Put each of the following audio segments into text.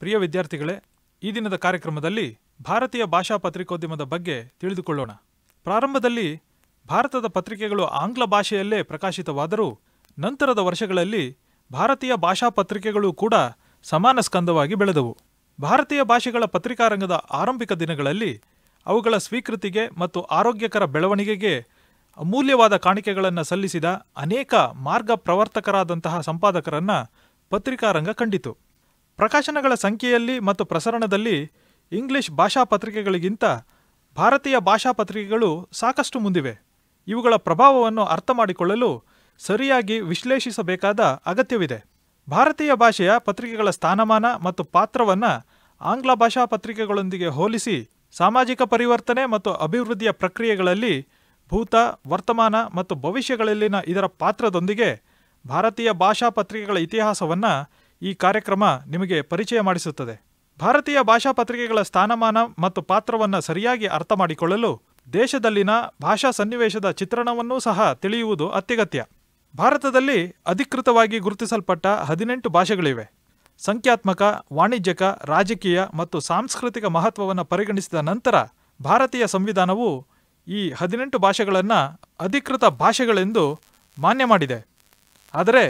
ಪ್ರಿಯ ವಿದ್ಯಾರ್ಥಿಗಳೇ, ಈ ದಿನದ ಕಾರ್ಯಕ್ರಮದಲ್ಲಿ ಭಾರತೀಯ ಭಾಷಾ ಪತ್ರಿಕೋದ್ಯಮದ ಬಗ್ಗೆ ತಿಳಿದುಕೊಳ್ಳೋಣ. ಪ್ರಾರಂಭದಲ್ಲಿ ಭಾರತದ ಪತ್ರಿಕೆಗಳು ಆಂಗ್ಲ ಭಾಷೆಯಲ್ಲೇ ಪ್ರಕಾಶಿತವಾದರೂ ನಂತರದ ವರ್ಷಗಳಲ್ಲಿ ಭಾರತೀಯ ಭಾಷಾ ಪತ್ರಿಕೆಗಳು ಕೂಡ ಸಮಾನ ಸ್ಕಂದವಾಗಿ ಬೆಳೆದವು. ಭಾರತೀಯ ಭಾಷೆಗಳ ಪತ್ರಿಕಾರಂಗದ ಆರಂಭಿಕ ದಿನಗಳಲ್ಲಿ ಅವುಗಳ ಸ್ವೀಕೃತಿಗೆ ಮತ್ತು ಆರೋಗ್ಯಕರ ಬೆಳವಣಿಗೆಗೆ ಅಮೂಲ್ಯವಾದ ಕಾಣಿಕೆಗಳನ್ನು ಸಲ್ಲಿಸಿದ ಅನೇಕ ಮಾರ್ಗ ಪ್ರವರ್ತಕರಾದಂತಹ ಸಂಪಾದಕರನ್ನು ಪತ್ರಿಕಾರಂಗ ಕಂಡಿತು. ಪ್ರಕಾಶನಗಳ ಸಂಖ್ಯೆಯಲ್ಲಿ ಮತ್ತು ಪ್ರಸರಣದಲ್ಲಿ ಇಂಗ್ಲಿಷ್ ಭಾಷಾ ಪತ್ರಿಕೆಗಳಿಗಿಂತ ಭಾರತೀಯ ಭಾಷಾ ಪತ್ರಿಕೆಗಳು ಸಾಕಷ್ಟು ಮುಂದಿವೆ. ಇವುಗಳ ಪ್ರಭಾವವನ್ನು ಅರ್ಥ ಮಾಡಿಕೊಳ್ಳಲು ಸರಿಯಾಗಿ ವಿಶ್ಲೇಷಿಸಬೇಕಾದ ಅಗತ್ಯವಿದೆ. ಭಾರತೀಯ ಭಾಷೆಯ ಪತ್ರಿಕೆಗಳ ಸ್ಥಾನಮಾನ ಮತ್ತು ಪಾತ್ರವನ್ನು ಆಂಗ್ಲ ಭಾಷಾ ಪತ್ರಿಕೆಗಳೊಂದಿಗೆ ಹೋಲಿಸಿ ಸಾಮಾಜಿಕ ಪರಿವರ್ತನೆ ಮತ್ತು ಅಭಿವೃದ್ಧಿಯ ಪ್ರಕ್ರಿಯೆಗಳಲ್ಲಿ ಭೂತ, ವರ್ತಮಾನ ಮತ್ತು ಭವಿಷ್ಯಗಳಲ್ಲಿನ ಇದರ ಪಾತ್ರದೊಂದಿಗೆ ಭಾರತೀಯ ಭಾಷಾ ಪತ್ರಿಕೆಗಳ ಇತಿಹಾಸವನ್ನು ಈ ಕಾರ್ಯಕ್ರಮ ನಿಮಗೆ ಪರಿಚಯ ಮಾಡಿಸುತ್ತದೆ. ಭಾರತೀಯ ಭಾಷಾ ಪತ್ರಿಕೆಗಳ ಸ್ಥಾನಮಾನ ಮತ್ತು ಪಾತ್ರವನ್ನು ಸರಿಯಾಗಿ ಅರ್ಥ ಮಾಡಿಕೊಳ್ಳಲು ದೇಶದಲ್ಲಿನ ಭಾಷಾ ಸನ್ನಿವೇಶದ ಚಿತ್ರಣವನ್ನೂ ಸಹ ತಿಳಿಯುವುದು ಅತ್ಯಗತ್ಯ. ಭಾರತದಲ್ಲಿ ಅಧಿಕೃತವಾಗಿ ಗುರುತಿಸಲ್ಪಟ್ಟ 18 ಭಾಷೆಗಳಿವೆ. ಸಂಖ್ಯಾತ್ಮಕ, ವಾಣಿಜ್ಯಿಕ, ರಾಜಕೀಯ ಮತ್ತು ಸಾಂಸ್ಕೃತಿಕ ಮಹತ್ವವನ್ನು ಪರಿಗಣಿಸಿದ ನಂತರ ಭಾರತೀಯ ಸಂವಿಧಾನವು ಈ 18 ಭಾಷೆಗಳನ್ನು ಅಧಿಕೃತ ಭಾಷೆಗಳೆಂದು ಮಾನ್ಯ ಮಾಡಿದೆ. ಆದರೆ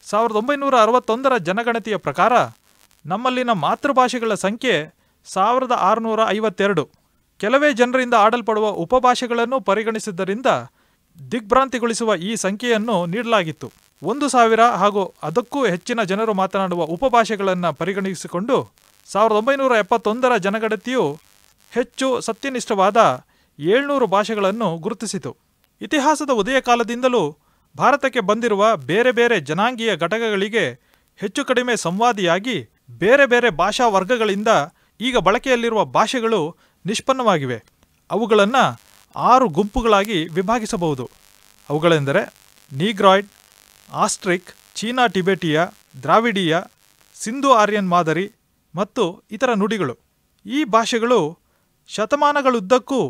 1961ರ ಜನಗಣತಿಯ ಪ್ರಕಾರ ನಮ್ಮಲ್ಲಿನ ಮಾತೃಭಾಷೆಗಳ ಸಂಖ್ಯೆ 1652. ಕೆಲವೇ ಜನರಿಂದ ಆಡಲ್ಪಡುವ ಉಪಭಾಷೆಗಳನ್ನು ಪರಿಗಣಿಸಿದ್ದರಿಂದ ದಿಗ್ಭ್ರಾಂತಿಗೊಳಿಸುವ ಈ ಸಂಖ್ಯೆಯನ್ನು ನೀಡಲಾಗಿತ್ತು. 1000 ಹಾಗೂ ಅದಕ್ಕೂ ಹೆಚ್ಚಿನ ಜನರು ಮಾತನಾಡುವ ಉಪಭಾಷೆಗಳನ್ನು ಪರಿಗಣಿಸಿಕೊಂಡು 1971ರ ಜನಗಣತಿಯು ಹೆಚ್ಚು ಸತ್ಯನಿಷ್ಠವಾದ 700 ಭಾಷೆಗಳನ್ನು ಗುರುತಿಸಿತು. ಇತಿಹಾಸದ ಉದಯ ಕಾಲದಿಂದಲೂ ಭಾರತಕ್ಕೆ ಬಂದಿರುವ ಬೇರೆ ಬೇರೆ ಜನಾಂಗೀಯ ಘಟಕಗಳಿಗೆ ಹೆಚ್ಚು ಕಡಿಮೆ ಸಂವಾದಿಯಾಗಿ ಬೇರೆ ಬೇರೆ ಭಾಷಾ ವರ್ಗಗಳಿಂದ ಈಗ ಬಳಕೆಯಲ್ಲಿರುವ ಭಾಷೆಗಳು ನಿಷ್ಪನ್ನವಾಗಿವೆ. ಅವುಗಳನ್ನು 6 ಗುಂಪುಗಳಾಗಿ ವಿಭಾಗಿಸಬಹುದು. ಅವುಗಳೆಂದರೆ ನೀಗ್ರಾಯ್ಡ್, ಆಸ್ಟ್ರಿಕ್, ಚೀನಾ ಟಿಬೆಟಿಯ, ದ್ರಾವಿಡೀಯ, ಸಿಂಧು ಆರ್ಯನ್ ಮಾದರಿ ಮತ್ತು ಇತರ ನುಡಿಗಳು. ಈ ಭಾಷೆಗಳು ಶತಮಾನಗಳುದ್ದಕ್ಕೂ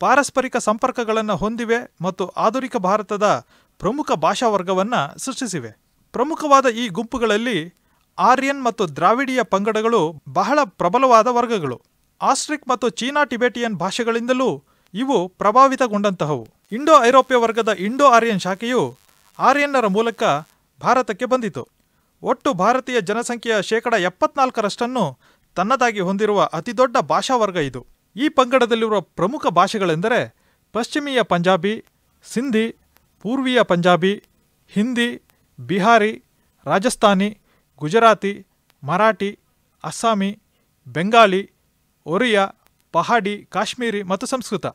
ಪಾರಸ್ಪರಿಕ ಸಂಪರ್ಕಗಳನ್ನು ಹೊಂದಿವೆ ಮತ್ತು ಆಧುನಿಕ ಭಾರತದ ಪ್ರಮುಖ ಭಾಷಾ ವರ್ಗವನ್ನು ಸೃಷ್ಟಿಸಿವೆ. ಪ್ರಮುಖವಾದ ಈ ಗುಂಪುಗಳಲ್ಲಿ ಆರ್ಯನ್ ಮತ್ತು ದ್ರಾವಿಡೀಯ ಪಂಗಡಗಳು ಬಹಳ ಪ್ರಬಲವಾದ ವರ್ಗಗಳು. ಆಸ್ಟ್ರಿಕ್ ಮತ್ತು ಚೀನಾ ಟಿಬೆಟಿಯನ್ ಭಾಷೆಗಳಿಂದಲೂ ಇವು ಪ್ರಭಾವಿತಗೊಂಡಂತಹವು. ಇಂಡೋ ಐರೋಪ್ಯ ವರ್ಗದ ಇಂಡೋ ಆರ್ಯನ್ ಶಾಖೆಯು ಆರ್ಯನ್ನರ ಮೂಲಕ ಭಾರತಕ್ಕೆ ಬಂದಿತು. ಒಟ್ಟು ಭಾರತೀಯ ಜನಸಂಖ್ಯೆಯ 74% ತನ್ನದಾಗಿ ಹೊಂದಿರುವ ಅತಿದೊಡ್ಡ ಭಾಷಾ ವರ್ಗ ಇದು. ಈ ಪಂಗಡದಲ್ಲಿರುವ ಪ್ರಮುಖ ಭಾಷೆಗಳೆಂದರೆ ಪಶ್ಚಿಮೀಯ ಪಂಜಾಬಿ, ಸಿಂಧಿ, ಪೂರ್ವೀಯ ಪಂಜಾಬಿ, ಹಿಂದಿ, ಬಿಹಾರಿ, ರಾಜಸ್ಥಾನಿ, ಗುಜರಾತಿ, ಮರಾಠಿ, ಅಸ್ಸಾಮಿ, ಬೆಂಗಾಲಿ, ಒರಿಯಾ, ಪಹಾಡಿ, ಕಾಶ್ಮೀರಿ ಮತ್ತು ಸಂಸ್ಕೃತ.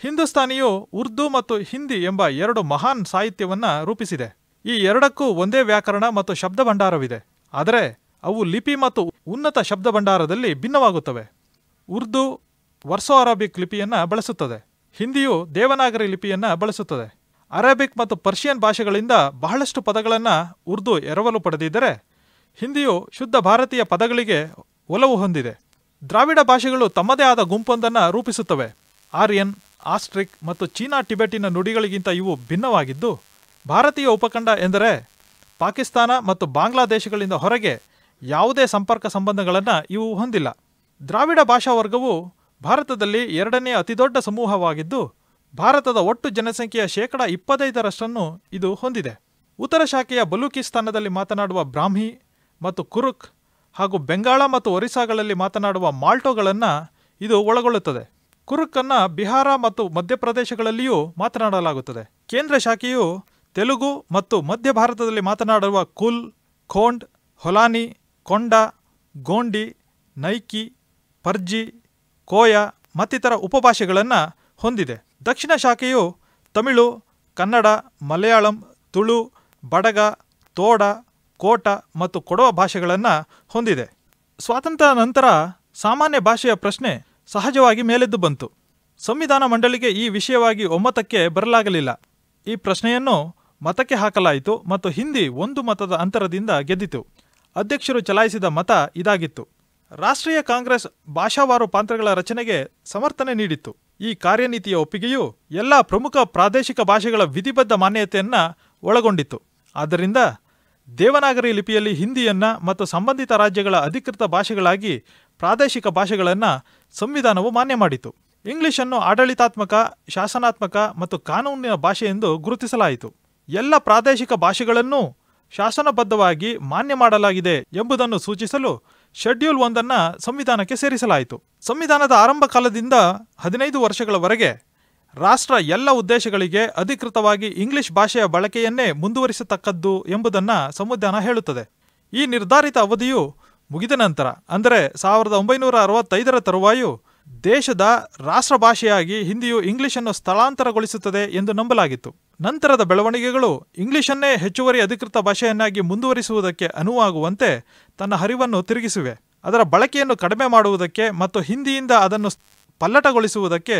ಹಿಂದೂಸ್ತಾನಿಯು ಉರ್ದು ಮತ್ತು ಹಿಂದಿ ಎಂಬ 2 ಮಹಾನ್ ಸಾಹಿತ್ಯವನ್ನು ರೂಪಿಸಿದೆ. ಈ ಎರಡಕ್ಕೂ ಒಂದೇ ವ್ಯಾಕರಣ ಮತ್ತು ಶಬ್ದ ಭಂಡಾರವಿದೆ. ಆದರೆ ಅವು ಲಿಪಿ ಮತ್ತು ಉನ್ನತ ಶಬ್ದ ಭಂಡಾರದಲ್ಲಿ ಭಿನ್ನವಾಗುತ್ತವೆ. ಉರ್ದು ವರ್ಸೋ ಅರೇಬಿಕ್ ಲಿಪಿಯನ್ನು ಬಳಸುತ್ತದೆ. ಹಿಂದಿಯು ದೇವನಾಗರಿ ಲಿಪಿಯನ್ನು ಬಳಸುತ್ತದೆ. ಅರೇಬಿಕ್ ಮತ್ತು ಪರ್ಷಿಯನ್ ಭಾಷೆಗಳಿಂದ ಬಹಳಷ್ಟು ಪದಗಳನ್ನು ಉರ್ದು ಎರವಲು ಪಡೆದಿದ್ದರೆ ಹಿಂದಿಯು ಶುದ್ಧ ಭಾರತೀಯ ಪದಗಳಿಗೆ ಒಲವು ಹೊಂದಿದೆ. ದ್ರಾವಿಡ ಭಾಷೆಗಳು ತಮ್ಮದೇ ಆದ ಗುಂಪೊಂದನ್ನು ರೂಪಿಸುತ್ತವೆ. ಆರ್ಯನ್, ಆಸ್ಟ್ರಿಕ್ ಮತ್ತು ಚೀನಾ ಟಿಬೆಟಿನ ನುಡಿಗಳಿಗಿಂತ ಇವು ಭಿನ್ನವಾಗಿದ್ದು, ಭಾರತೀಯ ಉಪಖಂಡ ಎಂದರೆ ಪಾಕಿಸ್ತಾನ ಮತ್ತು ಬಾಂಗ್ಲಾದೇಶಗಳಿಂದ ಹೊರಗೆ ಯಾವುದೇ ಸಂಪರ್ಕ ಸಂಬಂಧಗಳನ್ನು ಇವು ಹೊಂದಿಲ್ಲ. ದ್ರಾವಿಡ ಭಾಷಾ ವರ್ಗವು ಭಾರತದಲ್ಲಿ 2ನೇ ಅತಿದೊಡ್ಡ ಸಮೂಹವಾಗಿದ್ದು, ಭಾರತದ ಒಟ್ಟು ಜನಸಂಖ್ಯೆಯ 25% ಇದು ಹೊಂದಿದೆ. ಉತ್ತರ ಶಾಖೆಯ ಬಲೂಚಿಸ್ತಾನದಲ್ಲಿ ಮಾತನಾಡುವ ಬ್ರಾಹ್ಮಿ ಮತ್ತು ಕುರುಕ್ ಹಾಗೂ ಬೆಂಗಾಳ ಮತ್ತು ಒರಿಸ್ಸಾಗಳಲ್ಲಿ ಮಾತನಾಡುವ ಮಾಲ್ಟೋಗಳನ್ನು ಇದು ಒಳಗೊಳ್ಳುತ್ತದೆ. ಕುರುಕ್ಕನ್ನು ಬಿಹಾರ ಮತ್ತು ಮಧ್ಯಪ್ರದೇಶಗಳಲ್ಲಿಯೂ ಮಾತನಾಡಲಾಗುತ್ತದೆ. ಕೇಂದ್ರ ಶಾಖೆಯು ತೆಲುಗು ಮತ್ತು ಮಧ್ಯ ಭಾರತದಲ್ಲಿ ಮಾತನಾಡುವ ಕುಲ್, ಖೋಂಡ್, ಹೊಲಾನಿ, ಕೊಂಡ, ಗೋಂಡಿ, ನೈಕಿ, ಪರ್ಜಿ, ಕೋಯ ಮತ್ತಿತರ ಉಪಭಾಷೆಗಳನ್ನು ಹೊಂದಿದೆ. ದಕ್ಷಿಣ ಶಾಖೆಯು ತಮಿಳು, ಕನ್ನಡ, ಮಲಯಾಳಂ, ತುಳು, ಬಡಗ, ತೋಡ, ಕೋಟ ಮತ್ತು ಕೊಡವ ಭಾಷೆಗಳನ್ನು ಹೊಂದಿದೆ. ಸ್ವಾತಂತ್ರ್ಯ ನಂತರ ಸಾಮಾನ್ಯ ಭಾಷೆಯ ಪ್ರಶ್ನೆ ಸಹಜವಾಗಿ ಮೇಲೆದ್ದು ಬಂತು. ಸಂವಿಧಾನ ಮಂಡಳಿಗೆ ಈ ವಿಷಯವಾಗಿ ಒಮ್ಮತಕ್ಕೆ ಬರಲಾಗಲಿಲ್ಲ. ಈ ಪ್ರಶ್ನೆಯನ್ನು ಮತಕ್ಕೆ ಹಾಕಲಾಯಿತು ಮತ್ತು ಹಿಂದಿ 1 ಮತದ ಅಂತರದಿಂದ ಗೆದ್ದಿತು. ಅಧ್ಯಕ್ಷರು ಚಲಾಯಿಸಿದ ಮತ ಇದಾಗಿತ್ತು. ರಾಷ್ಟ್ರೀಯ ಕಾಂಗ್ರೆಸ್ ಭಾಷಾವಾರು ಪಾಂತ್ರಗಳ ರಚನೆಗೆ ಸಮರ್ಥನೆ ನೀಡಿತ್ತು. ಈ ಕಾರ್ಯನೀತಿಯ ಒಪ್ಪಿಗೆಯು ಎಲ್ಲ ಪ್ರಮುಖ ಪ್ರಾದೇಶಿಕ ಭಾಷೆಗಳ ವಿಧಿಬದ್ಧ ಮಾನ್ಯತೆಯನ್ನು ಒಳಗೊಂಡಿತ್ತು. ಆದ್ದರಿಂದ ದೇವನಾಗರಿ ಲಿಪಿಯಲ್ಲಿ ಹಿಂದಿಯನ್ನ ಮತ್ತು ಸಂಬಂಧಿತ ರಾಜ್ಯಗಳ ಅಧಿಕೃತ ಭಾಷೆಗಳಾಗಿ ಪ್ರಾದೇಶಿಕ ಭಾಷೆಗಳನ್ನು ಸಂವಿಧಾನವು ಮಾನ್ಯ ಮಾಡಿತು. ಇಂಗ್ಲಿಷನ್ನು ಆಡಳಿತಾತ್ಮಕ, ಶಾಸನಾತ್ಮಕ ಮತ್ತು ಕಾನೂನಿನ ಭಾಷೆ ಎಂದು ಗುರುತಿಸಲಾಯಿತು. ಎಲ್ಲ ಪ್ರಾದೇಶಿಕ ಭಾಷೆಗಳನ್ನೂ ಶಾಸನಬದ್ಧವಾಗಿ ಮಾನ್ಯ ಮಾಡಲಾಗಿದೆ ಎಂಬುದನ್ನು ಸೂಚಿಸಲು ಶೆಡ್ಯೂಲ್ 1 ಸಂವಿಧಾನಕ್ಕೆ ಸೇರಿಸಲಾಯಿತು. ಸಂವಿಧಾನದ ಆರಂಭ ಕಾಲದಿಂದ 15 ವರ್ಷಗಳವರೆಗೆ ರಾಷ್ಟ್ರ ಎಲ್ಲ ಉದ್ದೇಶಗಳಿಗೆ ಅಧಿಕೃತವಾಗಿ ಇಂಗ್ಲಿಷ್ ಭಾಷೆಯ ಬಳಕೆಯನ್ನೇ ಮುಂದುವರಿಸತಕ್ಕದ್ದು ಎಂಬುದನ್ನು ಸಂವಿಧಾನ ಹೇಳುತ್ತದೆ. ಈ ನಿರ್ಧಾರಿತ ಅವಧಿಯು ಮುಗಿದ ನಂತರ, ಅಂದರೆ 1965ರ ತರುವಾಯ ದೇಶದ ರಾಷ್ಟ್ರ ಭಾಷೆಯಾಗಿ ಹಿಂದಿಯು ಇಂಗ್ಲಿಷನ್ನು ಸ್ಥಳಾಂತರಗೊಳಿಸುತ್ತದೆ ಎಂದು ನಂಬಲಾಗಿತ್ತು. ನಂತರದ ಬೆಳವಣಿಗೆಗಳು ಇಂಗ್ಲಿಷನ್ನೇ ಹೆಚ್ಚುವರಿ ಅಧಿಕೃತ ಭಾಷೆಯನ್ನಾಗಿ ಮುಂದುವರಿಸುವುದಕ್ಕೆ ಅನುವಾಗುವಂತೆ ತನ್ನ ಹರಿವನ್ನು ತಿರುಗಿಸಿವೆ. ಅದರ ಬಳಕೆಯನ್ನು ಕಡಿಮೆ ಮಾಡುವುದಕ್ಕೆ ಮತ್ತು ಹಿಂದಿಯಿಂದ ಅದನ್ನು ಪಲ್ಲಟಗೊಳಿಸುವುದಕ್ಕೆ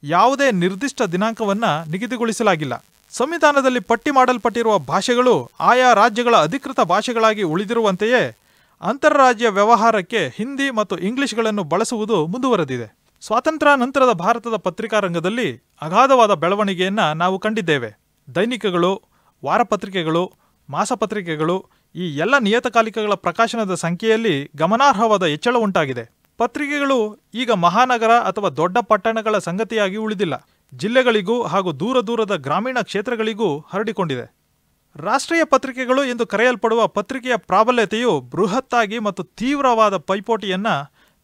ಯಾವುದೇ ನಿರ್ದಿಷ್ಟ ದಿನಾಂಕವನ್ನು ನಿಗದಿಗೊಳಿಸಲಾಗಿಲ್ಲ. ಸಂವಿಧಾನದಲ್ಲಿ ಪಟ್ಟಿ ಮಾಡಲ್ಪಟ್ಟಿರುವ ಭಾಷೆಗಳು ಆಯಾ ರಾಜ್ಯಗಳ ಅಧಿಕೃತ ಭಾಷೆಗಳಾಗಿ ಉಳಿದಿರುವಂತೆಯೇ ಅಂತಾರಾಜ್ಯ ವ್ಯವಹಾರಕ್ಕೆ ಹಿಂದಿ ಮತ್ತು ಇಂಗ್ಲಿಷ್ಗಳನ್ನು ಬಳಸುವುದು ಮುಂದುವರೆದಿದೆ. ಸ್ವಾತಂತ್ರ್ಯ ನಂತರದ ಭಾರತದ ಪತ್ರಿಕಾ ರಂಗದಲ್ಲಿ ಅಗಾಧವಾದ ಬೆಳವಣಿಗೆಯನ್ನು ನಾವು ಕಂಡಿದ್ದೇವೆ. ದೈನಿಕಗಳು, ವಾರಪತ್ರಿಕೆಗಳು, ಮಾಸಪತ್ರಿಕೆಗಳು, ಈ ಎಲ್ಲ ನಿಯತಕಾಲಿಕಗಳ ಪ್ರಕಾಶನದ ಸಂಖ್ಯೆಯಲ್ಲಿ ಗಮನಾರ್ಹವಾದ ಹೆಚ್ಚಳ ಉಂಟಾಗಿದೆ. ಪತ್ರಿಕೆಗಳು ಈಗ ಮಹಾನಗರ ಅಥವಾ ದೊಡ್ಡ ಪಟ್ಟಣಗಳ ಸಂಗತಿಯಾಗಿ ಉಳಿದಿಲ್ಲ. ಜಿಲ್ಲೆಗಳಿಗೂ ಹಾಗೂ ದೂರ ದೂರದ ಗ್ರಾಮೀಣ ಕ್ಷೇತ್ರಗಳಿಗೂ ಹರಡಿಕೊಂಡಿದೆ. ರಾಷ್ಟ್ರೀಯ ಪತ್ರಿಕೆಗಳು ಎಂದು ಕರೆಯಲ್ಪಡುವ ಪತ್ರಿಕೆಯ ಪ್ರಾಬಲ್ಯತೆಯು ಬೃಹತ್ತಾಗಿ ಮತ್ತು ತೀವ್ರವಾದ ಪೈಪೋಟಿಯನ್ನು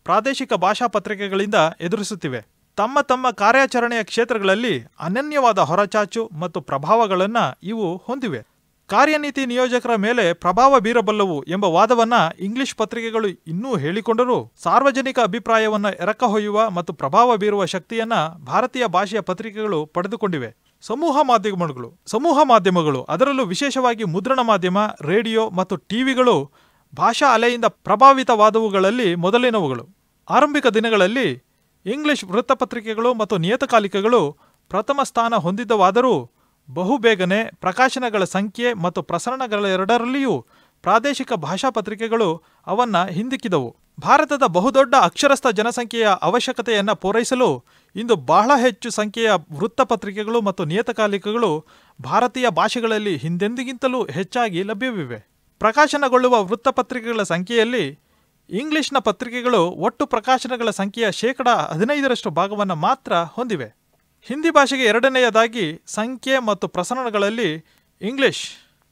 ಪ್ರಾದೇಶಿಕ ಭಾಷಾ ಪತ್ರಿಕೆಗಳಿಂದ ಎದುರಿಸುತ್ತಿವೆ. ತಮ್ಮ ತಮ್ಮ ಕಾರ್ಯಾಚರಣೆಯ ಕ್ಷೇತ್ರಗಳಲ್ಲಿ ಅನನ್ಯವಾದ ಹೊರಚಾಚು ಮತ್ತು ಪ್ರಭಾವಗಳನ್ನು ಇವು ಹೊಂದಿವೆ. ಕಾರ್ಯನೀತಿ ನಿಯೋಜಕರ ಮೇಲೆ ಪ್ರಭಾವ ಬೀರಬಲ್ಲವು ಎಂಬ ವಾದವನ್ನು ಇಂಗ್ಲಿಷ್ ಪತ್ರಿಕೆಗಳು ಇನ್ನೂ ಹೇಳಿಕೊಂಡರೂ ಸಾರ್ವಜನಿಕ ಅಭಿಪ್ರಾಯವನ್ನು ಎರಕಹೊಯ್ಯುವ ಮತ್ತು ಪ್ರಭಾವ ಬೀರುವ ಶಕ್ತಿಯನ್ನು ಭಾರತೀಯ ಭಾಷೆಯ ಪತ್ರಿಕೆಗಳು ಪಡೆದುಕೊಂಡಿವೆ. ಸಮೂಹ ಮಾಧ್ಯಮಗಳು ಅದರಲ್ಲೂ ವಿಶೇಷವಾಗಿ ಮುದ್ರಣ ಮಾಧ್ಯಮ, ರೇಡಿಯೋ ಮತ್ತು ಟಿವಿಗಳು ಭಾಷಾ ಅಲೆಯಿಂದ ಪ್ರಭಾವಿತವಾದವುಗಳಲ್ಲಿ ಮೊದಲಿನವುಗಳು. ಆರಂಭಿಕ ದಿನಗಳಲ್ಲಿ ಇಂಗ್ಲಿಷ್ ವೃತ್ತಪತ್ರಿಕೆಗಳು ಮತ್ತು ನಿಯತಕಾಲಿಕಗಳು ಪ್ರಥಮ ಸ್ಥಾನ ಹೊಂದಿದ್ದವಾದರೂ ಬಹುಬೇಗನೆ ಪ್ರಕಾಶನಗಳ ಸಂಖ್ಯೆ ಮತ್ತು ಪ್ರಸರಣಗಳೆರಡರಲ್ಲಿಯೂ ಪ್ರಾದೇಶಿಕ ಭಾಷಾ ಪತ್ರಿಕೆಗಳು ಅವನ್ನು ಹಿಂದಿಕ್ಕಿದವು. ಭಾರತದ ಬಹುದೊಡ್ಡ ಅಕ್ಷರಸ್ಥ ಜನಸಂಖ್ಯೆಯ ಅವಶ್ಯಕತೆಯನ್ನು ಪೂರೈಸಲು ಇಂದು ಬಹಳ ಹೆಚ್ಚು ಸಂಖ್ಯೆಯ ವೃತ್ತಪತ್ರಿಕೆಗಳು ಮತ್ತು ನಿಯತಕಾಲಿಕಗಳು ಭಾರತೀಯ ಭಾಷೆಗಳಲ್ಲಿ ಹಿಂದೆಂದಿಗಿಂತಲೂ ಹೆಚ್ಚಾಗಿ ಲಭ್ಯವಿವೆ. ಪ್ರಕಾಶನಗೊಳ್ಳುವ ವೃತ್ತಪತ್ರಿಕೆಗಳ ಸಂಖ್ಯೆಯಲ್ಲಿ ಇಂಗ್ಲಿಷ್ನ ಪತ್ರಿಕೆಗಳು ಒಟ್ಟು ಪ್ರಕಾಶನಗಳ ಸಂಖ್ಯೆಯ 15% ಭಾಗವನ್ನು ಮಾತ್ರ ಹೊಂದಿವೆ. ಹಿಂದಿ ಭಾಷೆಗೆ ಎರಡನೆಯದಾಗಿ ಸಂಖ್ಯೆ ಮತ್ತು ಪ್ರಸರಣಗಳಲ್ಲಿ ಇಂಗ್ಲಿಷ್.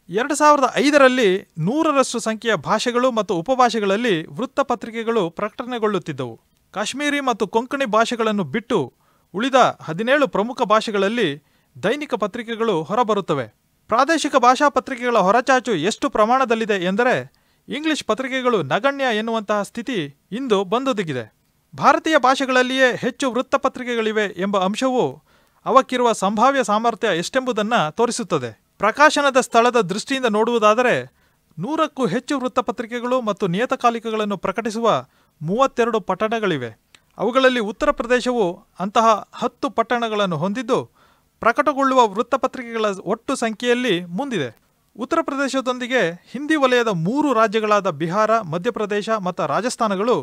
2005ರಲ್ಲಿ 100ರಷ್ಟು ಸಂಖ್ಯೆಯ ಭಾಷೆಗಳು ಮತ್ತು ಉಪಭಾಷೆಗಳಲ್ಲಿ ವೃತ್ತಪತ್ರಿಕೆಗಳು ಪ್ರಕಟಣೆಗೊಳ್ಳುತ್ತಿದ್ದವು. ಕಾಶ್ಮೀರಿ ಮತ್ತು ಕೊಂಕಣಿ ಭಾಷೆಗಳನ್ನು ಬಿಟ್ಟು ಉಳಿದ 17 ಪ್ರಮುಖ ಭಾಷೆಗಳಲ್ಲಿ ದೈನಿಕ ಪತ್ರಿಕೆಗಳು ಹೊರಬರುತ್ತವೆ. ಪ್ರಾದೇಶಿಕ ಭಾಷಾ ಪತ್ರಿಕೆಗಳ ಹೊರಚಾಚು ಎಷ್ಟು ಪ್ರಮಾಣದಲ್ಲಿದೆ ಎಂದರೆ ಇಂಗ್ಲಿಷ್ ಪತ್ರಿಕೆಗಳು ನಗಣ್ಯ ಎನ್ನುವಂತಹ ಸ್ಥಿತಿ ಇಂದು ಬಂದೊದಗಿದೆ. ಭಾರತೀಯ ಭಾಷೆಗಳಲ್ಲಿಯೇ ಹೆಚ್ಚು ವೃತ್ತಪತ್ರಿಕೆಗಳಿವೆ ಎಂಬ ಅಂಶವು ಅವಕ್ಕಿರುವ ಸಂಭಾವ್ಯ ಸಾಮರ್ಥ್ಯ ಎಷ್ಟೆಂಬುದನ್ನು ತೋರಿಸುತ್ತದೆ. ಪ್ರಕಾಶನದ ಸ್ಥಳದ ದೃಷ್ಟಿಯಿಂದ ನೋಡುವುದಾದರೆ 100ಕ್ಕೂ ಹೆಚ್ಚು ವೃತ್ತಪತ್ರಿಕೆಗಳು ಮತ್ತು ನಿಯತಕಾಲಿಕಗಳನ್ನು ಪ್ರಕಟಿಸುವ 32 ಪಟ್ಟಣಗಳಿವೆ. ಅವುಗಳಲ್ಲಿ ಉತ್ತರ ಪ್ರದೇಶವು ಅಂತಹ 10 ಪಟ್ಟಣಗಳನ್ನು ಹೊಂದಿದ್ದು ಪ್ರಕಟಗೊಳ್ಳುವ ವೃತ್ತಪತ್ರಿಕೆಗಳ ಒಟ್ಟು ಸಂಖ್ಯೆಯಲ್ಲಿ ಮುಂದಿದೆ. ಉತ್ತರ ಪ್ರದೇಶದೊಂದಿಗೆ ಹಿಂದಿ ವಲಯದ 3 ರಾಜ್ಯಗಳಾದ ಬಿಹಾರ, ಮಧ್ಯಪ್ರದೇಶ ಮತ್ತು ರಾಜಸ್ಥಾನಗಳು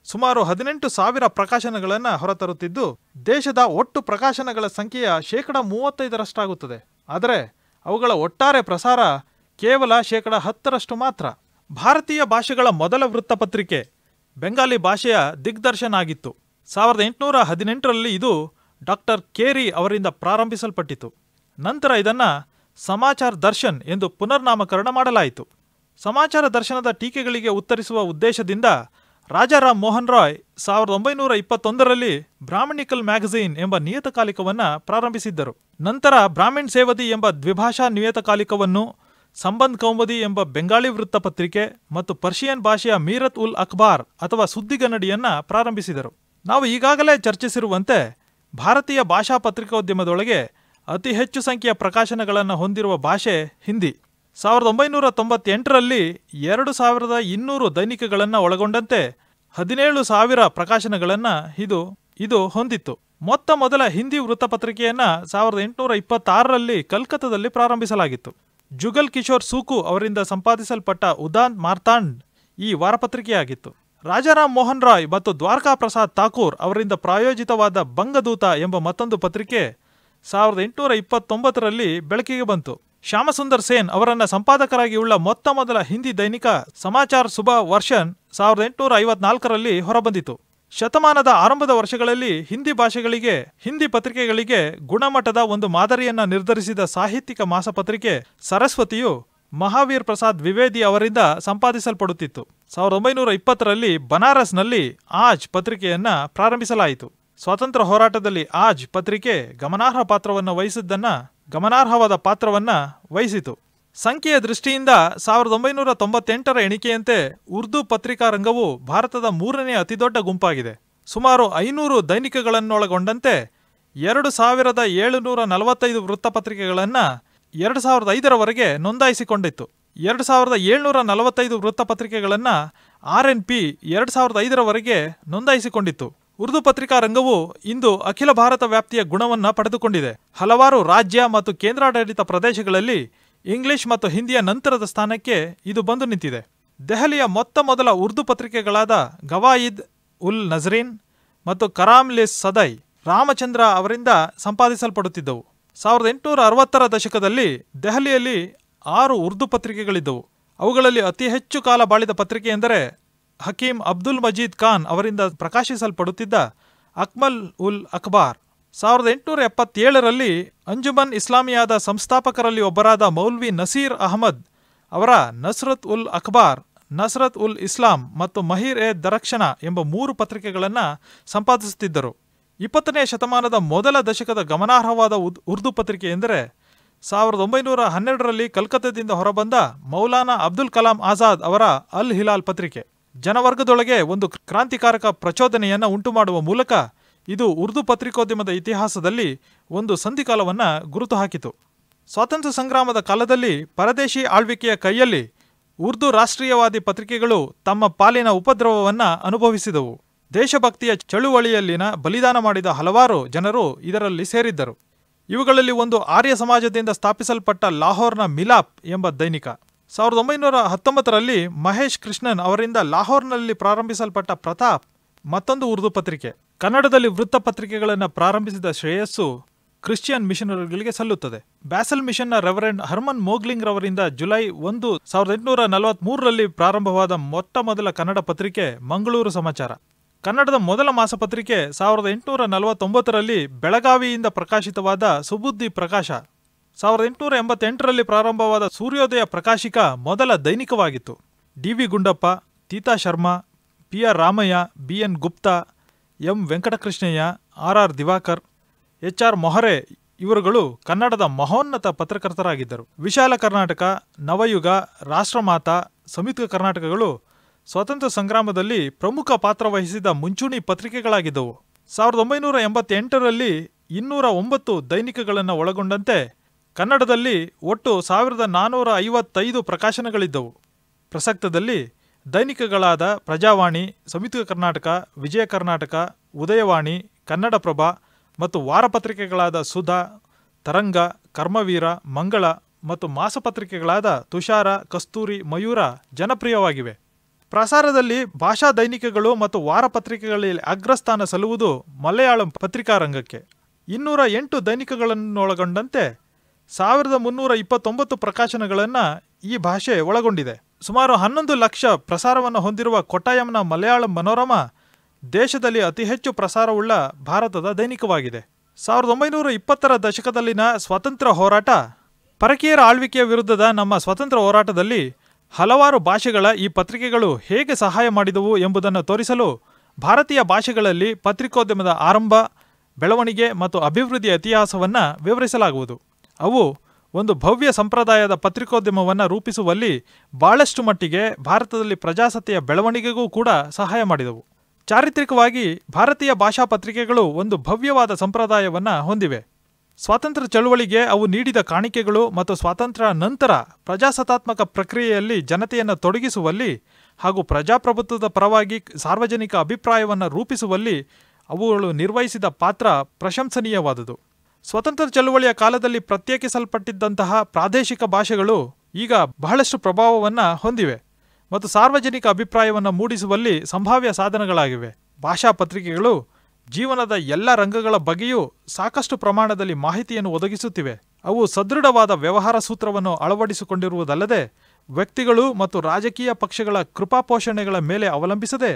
ಸುಮಾರು 18,000 ಪ್ರಕಾಶನಗಳನ್ನು ಹೊರತರುತ್ತಿದ್ದು ದೇಶದ ಒಟ್ಟು ಪ್ರಕಾಶನಗಳ ಸಂಖ್ಯೆಯ 35%. ಆದರೆ ಅವುಗಳ ಒಟ್ಟಾರೆ ಪ್ರಸಾರ ಕೇವಲ 10% ಮಾತ್ರ. ಭಾರತೀಯ ಭಾಷೆಗಳ ಮೊದಲ ವೃತ್ತಪತ್ರಿಕೆ ಬೆಂಗಾಲಿ ಭಾಷೆಯ ದಿಗ್ದರ್ಶನ್ ಆಗಿತ್ತು. 1818ರಲ್ಲಿ ಇದು ಡಾಕ್ಟರ್ ಕೇರಿ ಅವರಿಂದ ಪ್ರಾರಂಭಿಸಲ್ಪಟ್ಟಿತು. ನಂತರ ಇದನ್ನು ಸಮಾಚಾರ ದರ್ಶನ್ ಎಂದು ಪುನರ್ನಾಮಕರಣ ಮಾಡಲಾಯಿತು. ಸಮಾಚಾರ ದರ್ಶನದ ಟೀಕೆಗಳಿಗೆ ಉತ್ತರಿಸುವ ಉದ್ದೇಶದಿಂದ ರಾಜಾರಾಮ್ ಮೋಹನ್ ರಾಯ್ 1921ರಲ್ಲಿ ಬ್ರಾಹ್ಮಣಿಕಲ್ ಮ್ಯಾಗಝೀನ್ ಎಂಬ ನಿಯತಕಾಲಿಕವನ್ನು ಪ್ರಾರಂಭಿಸಿದ್ದರು. ನಂತರ ಬ್ರಾಹ್ಮಣ್ ಸೇವದಿ ಎಂಬ ದ್ವಿಭಾಷಾ ನಿಯತಕಾಲಿಕವನ್ನು, ಸಂಬಂಧ್ ಕೌಮುದಿ ಎಂಬ ಬೆಂಗಾಳಿ ವೃತ್ತಪತ್ರಿಕೆ ಮತ್ತು ಪರ್ಷಿಯನ್ ಭಾಷೆಯ ಮೀರತ್ ಉಲ್ ಅಖ್ಬಾರ್ ಅಥವಾ ಸುದ್ದಿಗನ್ನಡಿಯನ್ನು ಪ್ರಾರಂಭಿಸಿದರು. ನಾವು ಈಗಾಗಲೇ ಚರ್ಚಿಸಿರುವಂತೆ ಭಾರತೀಯ ಭಾಷಾ ಪತ್ರಿಕೋದ್ಯಮದೊಳಗೆ ಅತಿ ಹೆಚ್ಚು ಸಂಖ್ಯೆಯ ಪ್ರಕಾಶನಗಳನ್ನು ಹೊಂದಿರುವ ಭಾಷೆ ಹಿಂದಿ. 1998ರಲ್ಲಿ 2200 ದೈನಿಕಗಳನ್ನು ಒಳಗೊಂಡಂತೆ 17,000 ಪ್ರಕಾಶನಗಳನ್ನು ಇದು ಹೊಂದಿತ್ತು. ಮೊದಲ ಹಿಂದಿ ವೃತ್ತಪತ್ರಿಕೆಯನ್ನು 1826ರಲ್ಲಿ ಕಲ್ಕತ್ತಾದಲ್ಲಿ ಪ್ರಾರಂಭಿಸಲಾಗಿತ್ತು. ಜುಗಲ್ ಕಿಶೋರ್ ಸೂಕು ಅವರಿಂದ ಸಂಪಾದಿಸಲ್ಪಟ್ಟ ಉದಾಂತ್ ಮಾರ್ತಾಂಡ್ ಈ ವಾರಪತ್ರಿಕೆಯಾಗಿತ್ತು. ರಾಜಾರಾಮ್ ಮೋಹನ್ ರಾಯ್ ಮತ್ತು ದ್ವಾರಕಾ ಪ್ರಸಾದ್ ಥಾಕೂರ್ ಅವರಿಂದ ಪ್ರಾಯೋಜಿತವಾದ ಬಂಗದೂತ ಎಂಬ ಮತ್ತೊಂದು ಪತ್ರಿಕೆ 1829ರಲ್ಲಿ ಬೆಳಕಿಗೆ ಬಂತು. ಶ್ಯಾಮಸುಂದರ್ ಸೇನ್ ಅವರನ್ನ ಸಂಪಾದಕರಾಗಿ ಉಳ್ಳ ಮೊತ್ತ ಮೊದಲ ಹಿಂದಿ ದೈನಿಕ ಸಮಾಚಾರ್ ಸುಬಾ ವರ್ಷನ್ 1854ರಲ್ಲಿ ಹೊರಬಂದಿತು. ಶತಮಾನದ ಆರಂಭದ ವರ್ಷಗಳಲ್ಲಿ ಹಿಂದಿ ಪತ್ರಿಕೆಗಳಿಗೆ ಗುಣಮಟ್ಟದ ಒಂದು ಮಾದರಿಯನ್ನ ನಿರ್ಧರಿಸಿದ ಸಾಹಿತ್ಯಿಕ ಮಾಸಪತ್ರಿಕೆ ಸರಸ್ವತಿಯು ಮಹಾವೀರ್ ಪ್ರಸಾದ್ ದ್ವಿವೇದಿ ಅವರಿಂದ ಸಂಪಾದಿಸಲ್ಪಡುತ್ತಿತ್ತು. 1920ರಲ್ಲಿ ಬನಾರಸ್ನಲ್ಲಿ ಆಜ್ ಪತ್ರಿಕೆಯನ್ನ ಪ್ರಾರಂಭಿಸಲಾಯಿತು. ಸ್ವಾತಂತ್ರ್ಯ ಹೋರಾಟದಲ್ಲಿ ಆಜ್ ಪತ್ರಿಕೆ ಗಮನಾರ್ಹವಾದ ಪಾತ್ರವನ್ನ ವಹಿಸಿತು. ಸಂಖ್ಯೆಯ ದೃಷ್ಟಿಯಿಂದ 1998ರ ಎಣಿಕೆಯಂತೆ ಉರ್ದು ಪತ್ರಿಕಾ ರಂಗವು ಭಾರತದ 3ನೇ ಅತಿದೊಡ್ಡ ಗುಂಪಾಗಿದೆ. ಸುಮಾರು 500 ದೈನಿಕಗಳನ್ನೊಳಗೊಂಡಂತೆ 2745 ವೃತ್ತಪತ್ರಿಕೆಗಳನ್ನು 2005ರವರೆಗೆ ನೋಂದಾಯಿಸಿಕೊಂಡಿತ್ತು. 2745 ವೃತ್ತಪತ್ರಿಕೆಗಳನ್ನು RNP 2005ರವರೆಗೆ ನೋಂದಾಯಿಸಿಕೊಂಡಿತ್ತು. ಉರ್ದು ಪತ್ರಿಕಾ ರಂಗವು ಇಂದು ಅಖಿಲ ಭಾರತ ವ್ಯಾಪ್ತಿಯ ಗುಣವನ್ನು ಪಡೆದುಕೊಂಡಿದೆ. ಹಲವಾರು ರಾಜ್ಯ ಮತ್ತು ಕೇಂದ್ರಾಡಳಿತ ಪ್ರದೇಶಗಳಲ್ಲಿ ಇಂಗ್ಲಿಷ್ ಮತ್ತು ಹಿಂದಿಯ ನಂತರದ ಸ್ಥಾನಕ್ಕೆ ಇದು ಬಂದು ನಿಂತಿದೆ. ದೆಹಲಿಯ ಮೊದಲ ಉರ್ದು ಪತ್ರಿಕೆಗಳಾದ ಗವಾಯಿದ್ ಉಲ್ ನಜರೀನ್ ಮತ್ತು ಕರಾಮ್ ಲಿಸ್ ಸದೈ ರಾಮಚಂದ್ರ ಅವರಿಂದ ಸಂಪಾದಿಸಲ್ಪಡುತ್ತಿದ್ದವು. 1860ರ ದಶಕದಲ್ಲಿ ದೆಹಲಿಯಲ್ಲಿ 6 ಉರ್ದು ಪತ್ರಿಕೆಗಳಿದ್ದವು. ಅವುಗಳಲ್ಲಿ ಅತಿ ಹೆಚ್ಚು ಕಾಲ ಬಾಳಿದ ಪತ್ರಿಕೆ ಎಂದರೆ ಹಕೀಂ ಅಬ್ದುಲ್ ಮಜೀದ್ ಖಾನ್ ಅವರಿಂದ ಪ್ರಕಾಶಿಸಲ್ಪಡುತ್ತಿದ್ದ ಅಕ್ಮಲ್ ಉಲ್ ಅಖ್ಬಾರ್. 1877ರಲ್ಲಿ ಅಂಜುಮನ್ ಇಸ್ಲಾಮಿಯಾದ ಸಂಸ್ಥಾಪಕರಲ್ಲಿ ಒಬ್ಬರಾದ ಮೌಲ್ವಿ ನಸೀರ್ ಅಹಮದ್ ಅವರ ನಸ್ರತ್ ಉಲ್ ಅಖ್ಬಾರ್, ನಸ್ರತ್ ಉಲ್ ಇಸ್ಲಾಂ ಮತ್ತು ಮಹಿರ್ ಎ ದರಕ್ಷಣ ಎಂಬ 3 ಪತ್ರಿಕೆಗಳನ್ನು ಸಂಪಾದಿಸುತ್ತಿದ್ದರು. 20ನೇ ಶತಮಾನದ ಮೊದಲ ದಶಕದ ಗಮನಾರ್ಹವಾದ ಉರ್ದು ಪತ್ರಿಕೆ ಎಂದರೆ 1912ರಲ್ಲಿ ಕಲ್ಕತ್ತಾದಿಂದ ಹೊರಬಂದ ಮೌಲಾನಾ ಅಬ್ದುಲ್ ಕಲಾಂ ಆಜಾದ್ ಅವರ ಅಲ್ ಹಿಲಾಲ್ ಪತ್ರಿಕೆ. ಜನವರ್ಗದೊಳಗೆ ಒಂದು ಕ್ರಾಂತಿಕಾರಕ ಪ್ರಚೋದನೆಯನ್ನು ಉಂಟುಮಾಡುವ ಮೂಲಕ ಇದು ಉರ್ದು ಪತ್ರಿಕೋದ್ಯಮದ ಇತಿಹಾಸದಲ್ಲಿ ಒಂದು ಸಂಧಿಕಾಲವನ್ನು ಗುರುತು ಹಾಕಿತು. ಸ್ವಾತಂತ್ರ್ಯ ಸಂಗ್ರಾಮದ ಕಾಲದಲ್ಲಿ ಪರದೇಶಿ ಆಳ್ವಿಕೆಯ ಕೈಯಲ್ಲಿ ಉರ್ದು ರಾಷ್ಟ್ರೀಯವಾದಿ ಪತ್ರಿಕೆಗಳು ತಮ್ಮ ಪಾಲಿನ ಉಪದ್ರವವನ್ನು ಅನುಭವಿಸಿದವು. ದೇಶಭಕ್ತಿಯ ಚಳುವಳಿಯಲ್ಲಿನ ಬಲಿದಾನ ಮಾಡಿದ ಹಲವಾರು ಜನರು ಇದರಲ್ಲಿ ಸೇರಿದ್ದರು. ಇವುಗಳಲ್ಲಿ ಒಂದು ಆರ್ಯ ಸಮಾಜದಿಂದ ಸ್ಥಾಪಿಸಲ್ಪಟ್ಟ ಲಾಹೋರ್ನ ಮಿಲಾಪ್ ಎಂಬ ದೈನಿಕ. 1919ರಲ್ಲಿ ಮಹೇಶ್ ಕೃಷ್ಣನ್ ಅವರಿಂದ ಲಾಹೋರ್ನಲ್ಲಿ ಪ್ರಾರಂಭಿಸಲ್ಪಟ್ಟ ಪ್ರತಾಪ್ ಮತ್ತೊಂದು ಉರ್ದು ಪತ್ರಿಕೆ. ಕನ್ನಡದಲ್ಲಿ ವೃತ್ತಪತ್ರಿಕೆಗಳನ್ನು ಪ್ರಾರಂಭಿಸಿದ ಶ್ರೇಯಸ್ಸು ಕ್ರಿಶ್ಚಿಯನ್ ಮಿಷನರಿಗಳಿಗೆ ಸಲ್ಲುತ್ತದೆ. ಬ್ಯಾಸಲ್ ಮಿಷನ್ನ ರೆವರೆಂಡ್ ಹರ್ಮನ್ ಮೋಗ್ಲಿಂಗ್ ರವರಿಂದ ಜುಲೈ 1, 1843ರಲ್ಲಿ ಪ್ರಾರಂಭವಾದ ಮೊದಲ ಕನ್ನಡ ಪತ್ರಿಕೆ ಮಂಗಳೂರು ಸಮಾಚಾರ. ಕನ್ನಡದ ಮೊದಲ ಮಾಸಪತ್ರಿಕೆ 1849ರಲ್ಲಿ ಬೆಳಗಾವಿಯಿಂದ ಪ್ರಕಾಶಿತವಾದ ಸುಬುದ್ದಿ ಪ್ರಕಾಶ. 1888ರಲ್ಲಿ ಪ್ರಾರಂಭವಾದ ಸೂರ್ಯೋದಯ ಪ್ರಕಾಶಿಕ ಮೊದಲ ದೈನಿಕವಾಗಿತ್ತು. ಡಿ ವಿ ಗುಂಡಪ್ಪ, ತೀತಾ Sharma, P R Ramaiah, B N Gupta, M Venkatakrishnaiah, R R Diwakar, H R Mohare ಇವರುಗಳು ಕನ್ನಡದ ಮಹೋನ್ನತ ಪತ್ರಕರ್ತರಾಗಿದ್ದರು. ವಿಶಾಲ ಕರ್ನಾಟಕ, ನವಯುಗ, ರಾಷ್ಟ್ರಮಾತಾ, ಸಂಯುಕ್ತ ಕರ್ನಾಟಕಗಳು ಸ್ವಾತಂತ್ರ್ಯ ಸಂಗ್ರಾಮದಲ್ಲಿ ಪ್ರಮುಖ ಪಾತ್ರ ವಹಿಸಿದ ಮುಂಚೂಣಿ ಪತ್ರಿಕೆಗಳಾಗಿದ್ದವು. 1988ರಲ್ಲಿ 209 ದೈನಿಕಗಳನ್ನು ಒಳಗೊಂಡಂತೆ ಕನ್ನಡದಲ್ಲಿ ಒಟ್ಟು 1455 ಪ್ರಕಾಶನಗಳಿದ್ದವು. ಪ್ರಸಕ್ತದಲ್ಲಿ ದೈನಿಕಗಳಾದ ಪ್ರಜಾವಾಣಿ, ಸಂಯುಕ್ತ ಕರ್ನಾಟಕ, ವಿಜಯ ಕರ್ನಾಟಕ, ಉದಯವಾಣಿ, ಕನ್ನಡಪ್ರಭ ಮತ್ತು ವಾರಪತ್ರಿಕೆಗಳಾದ ಸುಧಾ, ತರಂಗ, ಕರ್ಮವೀರ, ಮಂಗಳ ಮತ್ತು ಮಾಸಪತ್ರಿಕೆಗಳಾದ ತುಷಾರ, ಕಸ್ತೂರಿ, ಮಯೂರ ಜನಪ್ರಿಯವಾಗಿವೆ. ಪ್ರಸಾರದಲ್ಲಿ ಭಾಷಾ ದೈನಿಕಗಳು ಮತ್ತು ವಾರಪತ್ರಿಕೆಗಳಲ್ಲಿ ಅಗ್ರಸ್ಥಾನ ಸಲ್ಲುವುದು ಮಲಯಾಳಂ ಪತ್ರಿಕಾ ರಂಗಕ್ಕೆ. 208 ದೈನಿಕಗಳನ್ನೊಳಗೊಂಡಂತೆ 1329 ಪ್ರಕಾಶನಗಳನ್ನು ಈ ಭಾಷೆ ಒಳಗೊಂಡಿದೆ. ಸುಮಾರು 11 ಲಕ್ಷ ಪ್ರಸಾರವನ್ನು ಹೊಂದಿರುವ ಕೊಟ್ಟಾಯಂನ ಮಲಯಾಳಂ ಮನೋರಮ ದೇಶದಲ್ಲಿ ಅತಿ ಹೆಚ್ಚು ಪ್ರಸಾರವುಳ್ಳ ಭಾರತದ ದೈನಿಕವಾಗಿದೆ. 1920ರ ದಶಕದಲ್ಲಿನ ಸ್ವಾತಂತ್ರ್ಯ ಹೋರಾಟ, ಪರಕೀಯರ ಆಳ್ವಿಕೆಯ ವಿರುದ್ಧದ ನಮ್ಮ ಸ್ವಾತಂತ್ರ್ಯ ಹೋರಾಟದಲ್ಲಿ ಹಲವಾರು ಭಾಷೆಗಳ ಈ ಪತ್ರಿಕೆಗಳು ಹೇಗೆ ಸಹಾಯ ಮಾಡಿದವು ಎಂಬುದನ್ನು ತೋರಿಸಲು ಭಾರತೀಯ ಭಾಷೆಗಳಲ್ಲಿ ಪತ್ರಿಕೋದ್ಯಮದ ಆರಂಭ, ಬೆಳವಣಿಗೆ ಮತ್ತು ಅಭಿವೃದ್ಧಿಯ ಇತಿಹಾಸವನ್ನು ವಿವರಿಸಲಾಗುವುದು. ಅವು ಒಂದು ಭವ್ಯ ಸಂಪ್ರದಾಯದ ಪತ್ರಿಕೋದ್ಯಮವನ್ನು ರೂಪಿಸುವಲ್ಲಿ ಬಹಳಷ್ಟು ಮಟ್ಟಿಗೆ ಭಾರತದಲ್ಲಿ ಪ್ರಜಾಸತ್ತೆಯ ಬೆಳವಣಿಗೆಗೂ ಕೂಡ ಸಹಾಯ ಮಾಡಿದವು. ಚಾರಿತ್ರಿಕವಾಗಿ ಭಾರತೀಯ ಭಾಷಾ ಪತ್ರಿಕೆಗಳು ಒಂದು ಭವ್ಯವಾದ ಸಂಪ್ರದಾಯವನ್ನು ಹೊಂದಿವೆ. ಸ್ವಾತಂತ್ರ್ಯ ಚಳುವಳಿಗೆ ಅವು ನೀಡಿದ ಕಾಣಿಕೆಗಳು ಮತ್ತು ಸ್ವಾತಂತ್ರ್ಯ ನಂತರ ಪ್ರಜಾಸತ್ತಾತ್ಮಕ ಪ್ರಕ್ರಿಯೆಯಲ್ಲಿ ಜನತೆಯನ್ನು ತೊಡಗಿಸುವಲ್ಲಿ ಹಾಗೂ ಪ್ರಜಾಪ್ರಭುತ್ವದ ಪರವಾಗಿ ಸಾರ್ವಜನಿಕ ಅಭಿಪ್ರಾಯವನ್ನು ರೂಪಿಸುವಲ್ಲಿ ಅವುಗಳು ನಿರ್ವಹಿಸಿದ ಪಾತ್ರ ಪ್ರಶಂಸನೀಯವಾದುದು. ಸ್ವಾತಂತ್ರ್ಯ ಚಳುವಳಿಯ ಕಾಲದಲ್ಲಿ ಪ್ರತ್ಯೇಕಿಸಲ್ಪಟ್ಟಿದ್ದಂತಹ ಪ್ರಾದೇಶಿಕ ಭಾಷೆಗಳು ಈಗ ಬಹಳಷ್ಟು ಪ್ರಭಾವವನ್ನು ಹೊಂದಿವೆ ಮತ್ತು ಸಾರ್ವಜನಿಕ ಅಭಿಪ್ರಾಯವನ್ನು ಮೂಡಿಸುವಲ್ಲಿ ಸಂಭಾವ್ಯ ಸಾಧನಗಳಾಗಿವೆ. ಭಾಷಾ ಪತ್ರಿಕೆಗಳು ಜೀವನದ ಎಲ್ಲ ರಂಗಗಳ ಬಗ್ಗೆಯೂ ಸಾಕಷ್ಟು ಪ್ರಮಾಣದಲ್ಲಿ ಮಾಹಿತಿಯನ್ನು ಒದಗಿಸುತ್ತಿವೆ. ಅವು ಸದೃಢವಾದ ವ್ಯವಹಾರ ಸೂತ್ರವನ್ನು ಅಳವಡಿಸಿಕೊಂಡಿರುವುದಲ್ಲದೆ ವ್ಯಕ್ತಿಗಳು ಮತ್ತು ರಾಜಕೀಯ ಪಕ್ಷಗಳ ಕೃಪಾಪೋಷಣೆಗಳ ಮೇಲೆ ಅವಲಂಬಿಸದೆ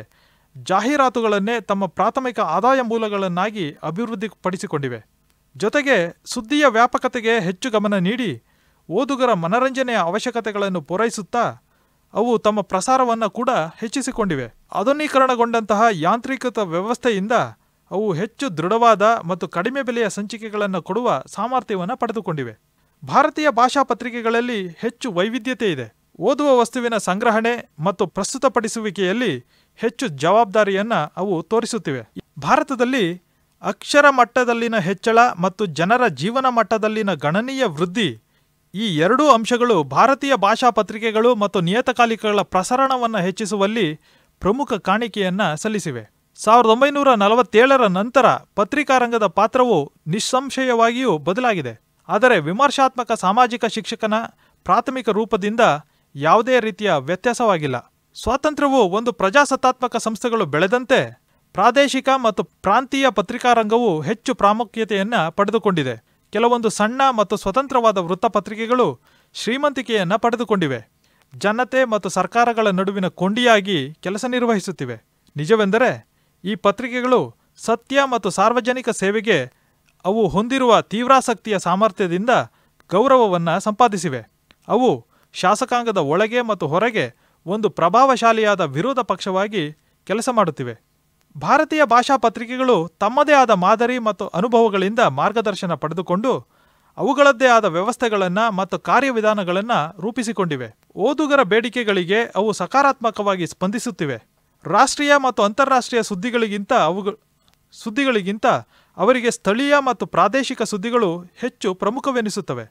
ಜಾಹೀರಾತುಗಳನ್ನೇ ತಮ್ಮ ಪ್ರಾಥಮಿಕ ಆದಾಯ ಮೂಲಗಳನ್ನಾಗಿ ಅಭಿವೃದ್ಧಿಪಡಿಸಿಕೊಂಡಿವೆ. ಜೊತೆಗೆ ಸುದ್ದಿಯ ವ್ಯಾಪಕತೆಗೆ ಹೆಚ್ಚು ಗಮನ ನೀಡಿ ಓದುಗರ ಮನರಂಜನೆಯ ಅವಶ್ಯಕತೆಗಳನ್ನು ಪೂರೈಸುತ್ತಾ ಅವು ತಮ್ಮ ಪ್ರಸಾರವನ್ನು ಕೂಡ ಹೆಚ್ಚಿಸಿಕೊಂಡಿವೆ. ಆಧುನೀಕರಣಗೊಂಡಂತಹ ಯಾಂತ್ರೀಕೃತ ವ್ಯವಸ್ಥೆಯಿಂದ ಅವು ಹೆಚ್ಚು ದೃಢವಾದ ಮತ್ತು ಕಡಿಮೆ ಬೆಲೆಯ ಸಂಚಿಕೆಗಳನ್ನು ಕೊಡುವ ಸಾಮರ್ಥ್ಯವನ್ನು ಪಡೆದುಕೊಂಡಿವೆ. ಭಾರತೀಯ ಭಾಷಾ ಪತ್ರಿಕೆಗಳಲ್ಲಿ ಹೆಚ್ಚು ವೈವಿಧ್ಯತೆ ಇದೆ. ಓದುವ ವಸ್ತುವಿನ ಸಂಗ್ರಹಣೆ ಮತ್ತು ಪ್ರಸ್ತುತಪಡಿಸುವಿಕೆಯಲ್ಲಿ ಹೆಚ್ಚು ಜವಾಬ್ದಾರಿಯನ್ನು ಅವು ತೋರಿಸುತ್ತಿವೆ. ಭಾರತದಲ್ಲಿ ಅಕ್ಷರ ಮಟ್ಟದಲ್ಲಿನ ಹೆಚ್ಚಳ ಮತ್ತು ಜನರ ಜೀವನ ಮಟ್ಟದಲ್ಲಿನ ಗಣನೀಯ ವೃದ್ಧಿ, ಈ ಎರಡೂ ಅಂಶಗಳು ಭಾರತೀಯ ಭಾಷಾ ಪತ್ರಿಕೆಗಳು ಮತ್ತು ನಿಯತಕಾಲಿಕಗಳ ಪ್ರಸರಣವನ್ನು ಹೆಚ್ಚಿಸುವಲ್ಲಿ ಪ್ರಮುಖ ಕಾಣಿಕೆಯನ್ನು ಸಲ್ಲಿಸಿವೆ. 1947ರ ನಂತರ ಪತ್ರಿಕಾರಂಗದ ಪಾತ್ರವು ನಿಸ್ಸಂಶಯವಾಗಿಯೂ ಬದಲಾಗಿದೆ. ಆದರೆ ವಿಮರ್ಶಾತ್ಮಕ ಸಾಮಾಜಿಕ ಶಿಕ್ಷಕನ ಪ್ರಾಥಮಿಕ ರೂಪದಿಂದ ಯಾವುದೇ ರೀತಿಯ ವ್ಯತ್ಯಾಸವಾಗಿಲ್ಲ. ಸ್ವಾತಂತ್ರ್ಯವು ಒಂದು ಪ್ರಜಾಸತ್ತಾತ್ಮಕ ಸಂಸ್ಥೆಗಳು ಬೆಳೆದಂತೆ ಪ್ರಾದೇಶಿಕ ಮತ್ತು ಪ್ರಾಂತೀಯ ಪತ್ರಿಕಾರಂಗವು ಹೆಚ್ಚು ಪ್ರಾಮುಖ್ಯತೆಯನ್ನು ಪಡೆದುಕೊಂಡಿದೆ. ಕೆಲವೊಂದು ಸಣ್ಣ ಮತ್ತು ಸ್ವತಂತ್ರವಾದ ವೃತ್ತಪತ್ರಿಕೆಗಳು ಶ್ರೀಮಂತಿಕೆಯನ್ನು ಪಡೆದುಕೊಂಡಿವೆ. ಜನತೆ ಮತ್ತು ಸರ್ಕಾರಗಳ ನಡುವಿನ ಕೊಂಡಿಯಾಗಿ ಕೆಲಸ ನಿರ್ವಹಿಸುತ್ತಿವೆ. ನಿಜವೆಂದರೆ ಈ ಪತ್ರಿಕೆಗಳು ಸತ್ಯ ಮತ್ತು ಸಾರ್ವಜನಿಕ ಸೇವೆಗೆ ಅವು ಹೊಂದಿರುವ ತೀವ್ರಾಸಕ್ತಿಯ ಸಾಮರ್ಥ್ಯದಿಂದ ಗೌರವವನ್ನು ಸಂಪಾದಿಸಿವೆ. ಅವು ಶಾಸಕಾಂಗದ ಒಳಗೆ ಮತ್ತು ಹೊರಗೆ ಒಂದು ಪ್ರಭಾವಶಾಲಿಯಾದ ವಿರೋಧ ಪಕ್ಷವಾಗಿ ಕೆಲಸ ಮಾಡುತ್ತಿವೆ. ಭಾರತೀಯ ಭಾಷಾ ಪತ್ರಿಕೆಗಳು ತಮ್ಮದೇ ಆದ ಮಾದರಿ ಮತ್ತು ಅನುಭವಗಳಿಂದ ಮಾರ್ಗದರ್ಶನ ಪಡೆದುಕೊಂಡು ಅವುಗಳದ್ದೇ ಆದ ವ್ಯವಸ್ಥೆಗಳನ್ನು ಮತ್ತು ಕಾರ್ಯವಿಧಾನಗಳನ್ನು ರೂಪಿಸಿಕೊಂಡಿವೆ. ಓದುಗರ ಬೇಡಿಕೆಗಳಿಗೆ ಅವು ಸಕಾರಾತ್ಮಕವಾಗಿ ಸ್ಪಂದಿಸುತ್ತಿವೆ. ರಾಷ್ಟ್ರೀಯ ಮತ್ತು ಅಂತಾರಾಷ್ಟ್ರೀಯ ಸುದ್ದಿಗಳಿಗಿಂತ ಅವರಿಗೆ ಸ್ಥಳೀಯ ಮತ್ತು ಪ್ರಾದೇಶಿಕ ಸುದ್ದಿಗಳು ಹೆಚ್ಚು ಪ್ರಮುಖವೆನಿಸುತ್ತವೆ.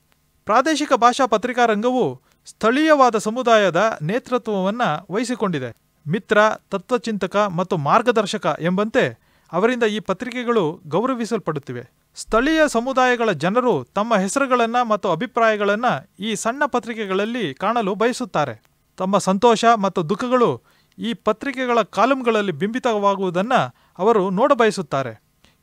ಪ್ರಾದೇಶಿಕ ಭಾಷಾ ಪತ್ರಿಕಾರಂಗವು ಸ್ಥಳೀಯವಾದ ಸಮುದಾಯದ ನೇತೃತ್ವವನ್ನು ವಹಿಸಿಕೊಂಡಿದೆ. ಮಿತ್ರ, ತತ್ವಚಿಂತಕ ಮತ್ತು ಮಾರ್ಗದರ್ಶಕ ಎಂಬಂತೆ ಅವರಿಂದ ಈ ಪತ್ರಿಕೆಗಳು ಗೌರವಿಸಲ್ಪಡುತ್ತಿವೆ. ಸ್ಥಳೀಯ ಸಮುದಾಯಗಳ ಜನರು ತಮ್ಮ ಹೆಸರುಗಳನ್ನು ಮತ್ತು ಅಭಿಪ್ರಾಯಗಳನ್ನು ಈ ಸಣ್ಣ ಪತ್ರಿಕೆಗಳಲ್ಲಿ ಕಾಣಲು ಬಯಸುತ್ತಾರೆ. ತಮ್ಮ ಸಂತೋಷ ಮತ್ತು ದುಃಖಗಳು ಈ ಪತ್ರಿಕೆಗಳ ಕಾಲಂಗಳಲ್ಲಿ ಬಿಂಬಿತವಾಗುವುದನ್ನು ಅವರು ನೋಡಬಯಸುತ್ತಾರೆ.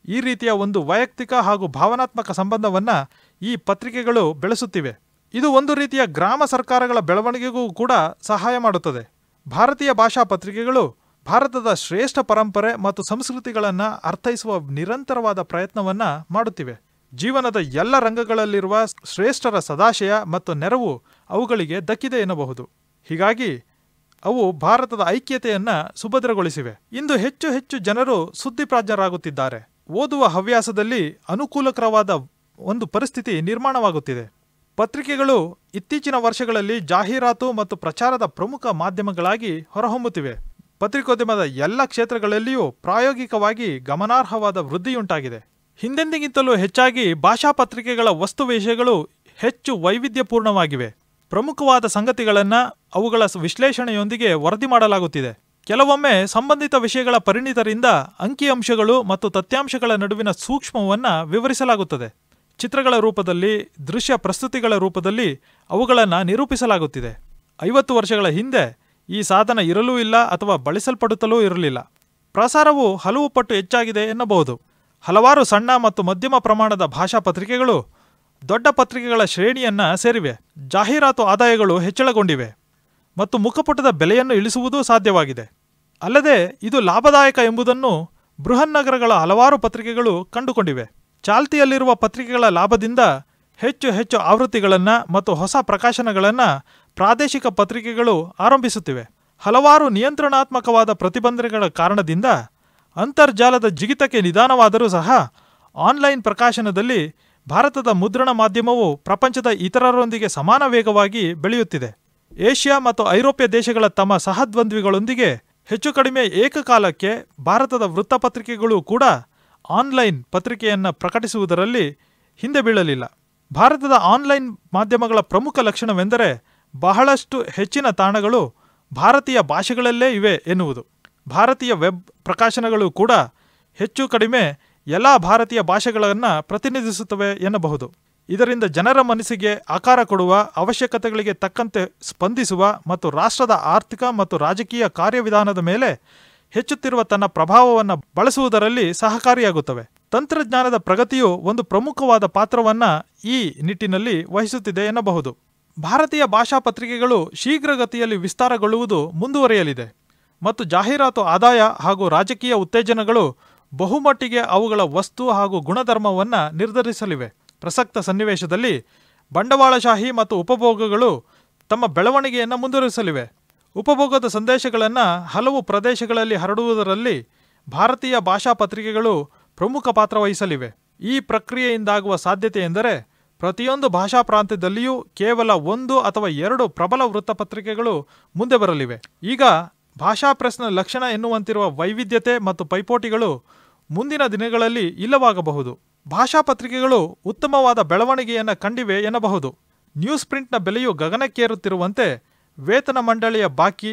ಈ ರೀತಿಯ ಒಂದು ವೈಯಕ್ತಿಕ ಹಾಗೂ ಭಾವನಾತ್ಮಕ ಸಂಬಂಧವನ್ನು ಈ ಪತ್ರಿಕೆಗಳು ಬೆಳೆಸುತ್ತಿವೆ. ಇದು ಒಂದು ರೀತಿಯ ಗ್ರಾಮ ಸರ್ಕಾರಗಳ ಬೆಳವಣಿಗೆಗೂ ಕೂಡ ಸಹಾಯ ಮಾಡುತ್ತದೆ. ಭಾರತೀಯ ಭಾಷಾ ಪತ್ರಿಕೆಗಳು ಭಾರತದ ಶ್ರೇಷ್ಠ ಪರಂಪರೆ ಮತ್ತು ಸಂಸ್ಕೃತಿಗಳನ್ನು ಅರ್ಥೈಸುವ ನಿರಂತರವಾದ ಪ್ರಯತ್ನವನ್ನು ಮಾಡುತ್ತಿವೆ. ಜೀವನದ ಎಲ್ಲ ರಂಗಗಳಲ್ಲಿರುವ ಶ್ರೇಷ್ಠರ ಸದಾಶಯ ಮತ್ತು ನೆರವು ಅವುಗಳಿಗೆ ದಕ್ಕಿದೆ ಎನ್ನಬಹುದು. ಹೀಗಾಗಿ ಅವು ಭಾರತದ ಐಕ್ಯತೆಯನ್ನು ಸುಭದ್ರಗೊಳಿಸಿವೆ. ಇಂದು ಹೆಚ್ಚು ಹೆಚ್ಚು ಜನರು ಸುದ್ದಿಪ್ರಾಜ್ಞರಾಗುತ್ತಿದ್ದಾರೆ. ಓದುವ ಹವ್ಯಾಸದಲ್ಲಿ ಅನುಕೂಲಕರವಾದ ಒಂದು ಪರಿಸ್ಥಿತಿ ನಿರ್ಮಾಣವಾಗುತ್ತಿದೆ. ಪತ್ರಿಕೆಗಳು ಇತ್ತೀಚಿನ ವರ್ಷಗಳಲ್ಲಿ ಜಾಹೀರಾತು ಮತ್ತು ಪ್ರಚಾರದ ಪ್ರಮುಖ ಮಾಧ್ಯಮಗಳಾಗಿ ಹೊರಹೊಮ್ಮುತ್ತಿವೆ. ಪತ್ರಿಕೋದ್ಯಮದ ಎಲ್ಲ ಕ್ಷೇತ್ರಗಳಲ್ಲಿಯೂ ಪ್ರಾಯೋಗಿಕವಾಗಿ ಗಮನಾರ್ಹವಾದ ವೃದ್ಧಿಯುಂಟಾಗಿದೆ. ಹಿಂದೆಂದಿಗಿಂತಲೂ ಹೆಚ್ಚಾಗಿ ಭಾಷಾ ಪತ್ರಿಕೆಗಳ ವಸ್ತುವಿಷಯಗಳು ಹೆಚ್ಚು ವೈವಿಧ್ಯಪೂರ್ಣವಾಗಿವೆ. ಪ್ರಮುಖವಾದ ಸಂಗತಿಗಳನ್ನು ಅವುಗಳ ವಿಶ್ಲೇಷಣೆಯೊಂದಿಗೆ ವರದಿ ಮಾಡಲಾಗುತ್ತಿದೆ. ಕೆಲವೊಮ್ಮೆ ಸಂಬಂಧಿತ ವಿಷಯಗಳ ಪರಿಣಿತರಿಂದ ಅಂಕಿಅಂಶಗಳು ಮತ್ತು ತಥ್ಯಾಂಶಗಳ ನಡುವಿನ ಸೂಕ್ಷ್ಮವನ್ನು ವಿವರಿಸಲಾಗುತ್ತದೆ. ಚಿತ್ರಗಳ ರೂಪದಲ್ಲಿ, ದೃಶ್ಯ ಪ್ರಸ್ತುತಿಗಳ ರೂಪದಲ್ಲಿ ಅವುಗಳನ್ನು ನಿರೂಪಿಸಲಾಗುತ್ತಿದೆ. 50 ವರ್ಷಗಳ ಹಿಂದೆ ಈ ಸಾಧನ ಇರಲೂ ಇಲ್ಲ ಅಥವಾ ಬಳಸಲ್ಪಡುತ್ತಲೂ ಇರಲಿಲ್ಲ. ಪ್ರಸಾರವು ಹಲವು ಪಟ್ಟು ಹೆಚ್ಚಾಗಿದೆ ಎನ್ನಬಹುದು. ಹಲವಾರು ಸಣ್ಣ ಮತ್ತು ಮಧ್ಯಮ ಪ್ರಮಾಣದ ಭಾಷಾ ಪತ್ರಿಕೆಗಳು ದೊಡ್ಡ ಪತ್ರಿಕೆಗಳ ಶ್ರೇಣಿಯನ್ನು ಸೇರಿವೆ. ಜಾಹೀರಾತು ಆದಾಯಗಳು ಹೆಚ್ಚಳಗೊಂಡಿವೆ ಮತ್ತು ಮುಖಪುಟದ ಬೆಲೆಯನ್ನು ಇಳಿಸುವುದೂ ಸಾಧ್ಯವಾಗಿದೆ. ಅಲ್ಲದೆ ಇದು ಲಾಭದಾಯಕ ಎಂಬುದನ್ನು ಬೃಹನ್ನಗರಗಳ ಹಲವಾರು ಪತ್ರಿಕೆಗಳು ಕಂಡುಕೊಂಡಿವೆ. ಚಾಲ್ತಿಯಲ್ಲಿರುವ ಪತ್ರಿಕೆಗಳ ಲಾಭದಿಂದ ಹೆಚ್ಚು ಹೆಚ್ಚು ಆವೃತ್ತಿಗಳನ್ನು ಮತ್ತು ಹೊಸ ಪ್ರಕಾಶನಗಳನ್ನು ಪ್ರಾದೇಶಿಕ ಪತ್ರಿಕೆಗಳು ಆರಂಭಿಸುತ್ತಿವೆ. ಹಲವಾರು ನಿಯಂತ್ರಣಾತ್ಮಕವಾದ ಪ್ರತಿಬಂಧಗಳ ಕಾರಣದಿಂದ ಅಂತರ್ಜಾಲದ ಜಿಗಿತಕ್ಕೆ ನಿಧಾನವಾದರೂ ಸಹ ಆನ್ಲೈನ್ ಪ್ರಕಾಶನದಲ್ಲಿ ಭಾರತದ ಮುದ್ರಣ ಮಾಧ್ಯಮವು ಪ್ರಪಂಚದ ಇತರರೊಂದಿಗೆ ಸಮಾನ ವೇಗವಾಗಿ ಬೆಳೆಯುತ್ತಿದೆ. ಏಷ್ಯಾ ಮತ್ತು ಐರೋಪ್ಯ ದೇಶಗಳ ತಮ್ಮ ಸಹದ್ವಂದ್ವಿಗಳೊಂದಿಗೆ ಹೆಚ್ಚು ಕಡಿಮೆ ಏಕಕಾಲಕ್ಕೆ ಭಾರತದ ವೃತ್ತಪತ್ರಿಕೆಗಳು ಕೂಡ ಆನ್ಲೈನ್ ಪತ್ರಿಕೆಯನ್ನು ಪ್ರಕಟಿಸುವುದರಲ್ಲಿ ಹಿಂದೆ ಬೀಳಲಿಲ್ಲ. ಭಾರತದ ಆನ್ಲೈನ್ ಮಾಧ್ಯಮಗಳ ಪ್ರಮುಖ ಲಕ್ಷಣವೆಂದರೆ ಬಹಳಷ್ಟು ಹೆಚ್ಚಿನ ತಾಣಗಳು ಭಾರತೀಯ ಭಾಷೆಗಳಲ್ಲೇ ಇವೆ ಎನ್ನುವುದು. ಭಾರತೀಯ ವೆಬ್ ಪ್ರಕಾಶನಗಳು ಕೂಡ ಹೆಚ್ಚು ಕಡಿಮೆ ಎಲ್ಲ ಭಾರತೀಯ ಭಾಷೆಗಳನ್ನು ಪ್ರತಿನಿಧಿಸುತ್ತವೆ ಎನ್ನಬಹುದು. ಇದರಿಂದ ಜನರ ಮನಸ್ಸಿಗೆ ಆಕಾರ ಕೊಡುವ, ಅವಶ್ಯಕತೆಗಳಿಗೆ ತಕ್ಕಂತೆ ಸ್ಪಂದಿಸುವ ಮತ್ತು ರಾಷ್ಟ್ರದ ಆರ್ಥಿಕ ಮತ್ತು ರಾಜಕೀಯ ಕಾರ್ಯವಿಧಾನದ ಮೇಲೆ ಹೆಚ್ಚುತ್ತಿರುವ ತನ್ನ ಪ್ರಭಾವವನ್ನು ಬಳಸುವುದರಲ್ಲಿ ಸಹಕಾರಿಯಾಗುತ್ತವೆ. ತಂತ್ರಜ್ಞಾನದ ಪ್ರಗತಿಯು ಒಂದು ಪ್ರಮುಖವಾದ ಪಾತ್ರವನ್ನ ಈ ನಿಟ್ಟಿನಲ್ಲಿ ವಹಿಸುತ್ತಿದೆ ಎನ್ನಬಹುದು. ಭಾರತೀಯ ಭಾಷಾ ಪತ್ರಿಕೆಗಳು ಶೀಘ್ರಗತಿಯಲ್ಲಿ ವಿಸ್ತಾರಗೊಳ್ಳುವುದು ಮುಂದುವರಿಯಲಿದೆ ಮತ್ತು ಜಾಹೀರಾತು ಆದಾಯ ಹಾಗೂ ರಾಜಕೀಯ ಉತ್ತೇಜನಗಳು ಬಹುಮಟ್ಟಿಗೆ ಅವುಗಳ ವಸ್ತು ಹಾಗೂ ಗುಣಧರ್ಮವನ್ನು ನಿರ್ಧರಿಸಲಿವೆ. ಪ್ರಸಕ್ತ ಸನ್ನಿವೇಶದಲ್ಲಿ ಬಂಡವಾಳಶಾಹಿ ಮತ್ತು ಉಪಭೋಗಗಳು ತಮ್ಮ ಬೆಳವಣಿಗೆಯನ್ನು ಮುಂದುವರಿಸಲಿವೆ. ಉಪಭೋಗದ ಸಂದೇಶಗಳನ್ನು ಹಲವು ಪ್ರದೇಶಗಳಲ್ಲಿ ಹರಡುವುದರಲ್ಲಿ ಭಾರತೀಯ ಭಾಷಾ ಪತ್ರಿಕೆಗಳು ಪ್ರಮುಖ ಪಾತ್ರ ವಹಿಸಲಿವೆ. ಈ ಪ್ರಕ್ರಿಯೆಯಿಂದಾಗುವ ಸಾಧ್ಯತೆ ಎಂದರೆ ಪ್ರತಿಯೊಂದು ಭಾಷಾ ಪ್ರಾಂತ್ಯದಲ್ಲಿಯೂ ಕೇವಲ 1 ಅಥವಾ 2 ಪ್ರಬಲ ವೃತ್ತಪತ್ರಿಕೆಗಳು ಮುಂದೆ ಬರಲಿವೆ. ಈಗ ಭಾಷಾ ಪ್ರೆಸ್ನ ಲಕ್ಷಣ ಎನ್ನುವಂತಿರುವ ವೈವಿಧ್ಯತೆ ಮತ್ತು ಪೈಪೋಟಿಗಳು ಮುಂದಿನ ದಿನಗಳಲ್ಲಿ ಇಲ್ಲವಾಗಬಹುದು. ಭಾಷಾ ಪತ್ರಿಕೆಗಳು ಉತ್ತಮವಾದ ಬೆಳವಣಿಗೆಯನ್ನು ಕಂಡಿವೆ ಎನ್ನಬಹುದು. ನ್ಯೂಸ್ ಪ್ರಿಂಟ್ನ ಬೆಲೆಯು ಗಗನಕ್ಕೇರುತ್ತಿರುವಂತೆ ವೇತನ ಮಂಡಳಿಯ ಬಾಕಿ,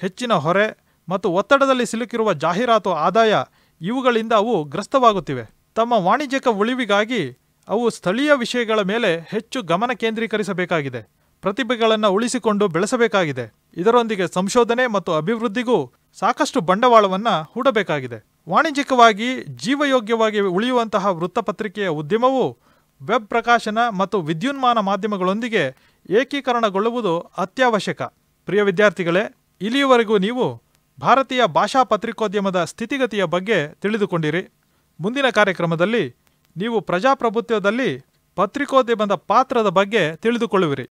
ಹೆಚ್ಚಿನ ಹೊರೆ ಮತ್ತು ಒತ್ತಡದಲ್ಲಿ ಸಿಲುಕಿರುವ ಜಾಹೀರಾತು ಆದಾಯ ಇವುಗಳಿಂದ ಅವು ಗ್ರಸ್ತವಾಗುತ್ತಿವೆ. ತಮ್ಮ ವಾಣಿಜ್ಯಿಕ ಉಳಿವಿಗಾಗಿ ಅವು ಸ್ಥಳೀಯ ವಿಷಯಗಳ ಮೇಲೆ ಹೆಚ್ಚು ಗಮನ ಕೇಂದ್ರೀಕರಿಸಬೇಕಾಗಿದೆ. ಪ್ರತಿಭೆಗಳನ್ನು ಉಳಿಸಿಕೊಂಡು ಬೆಳೆಸಬೇಕಾಗಿದೆ. ಇದರೊಂದಿಗೆ ಸಂಶೋಧನೆ ಮತ್ತು ಅಭಿವೃದ್ಧಿಗೂ ಸಾಕಷ್ಟು ಬಂಡವಾಳವನ್ನು ಹೂಡಬೇಕಾಗಿದೆ. ವಾಣಿಜ್ಯಿಕವಾಗಿ ಜೀವಯೋಗ್ಯವಾಗಿ ಉಳಿಯುವಂತಹ ವೃತ್ತಪತ್ರಿಕೆಯ ಉದ್ಯಮವು ವೆಬ್ ಪ್ರಕಾಶನ ಮತ್ತು ವಿದ್ಯುನ್ಮಾನ ಮಾಧ್ಯಮಗಳೊಂದಿಗೆ ಏಕೀಕರಣಗೊಳ್ಳುವುದು ಅತ್ಯವಶ್ಯಕ. ಪ್ರಿಯ ವಿದ್ಯಾರ್ಥಿಗಳೇ, ಇಲ್ಲಿಯವರೆಗೂ ನೀವು ಭಾರತೀಯ ಭಾಷಾ ಪತ್ರಿಕೋದ್ಯಮದ ಸ್ಥಿತಿಗತಿಯ ಬಗ್ಗೆ ತಿಳಿದುಕೊಂಡಿರಿ. ಮುಂದಿನ ಕಾರ್ಯಕ್ರಮದಲ್ಲಿ ನೀವು ಪ್ರಜಾಪ್ರಭುತ್ವದಲ್ಲಿ ಪತ್ರಿಕೋದ್ಯಮದ ಪಾತ್ರದ ಬಗ್ಗೆ ತಿಳಿದುಕೊಳ್ಳುವಿರಿ.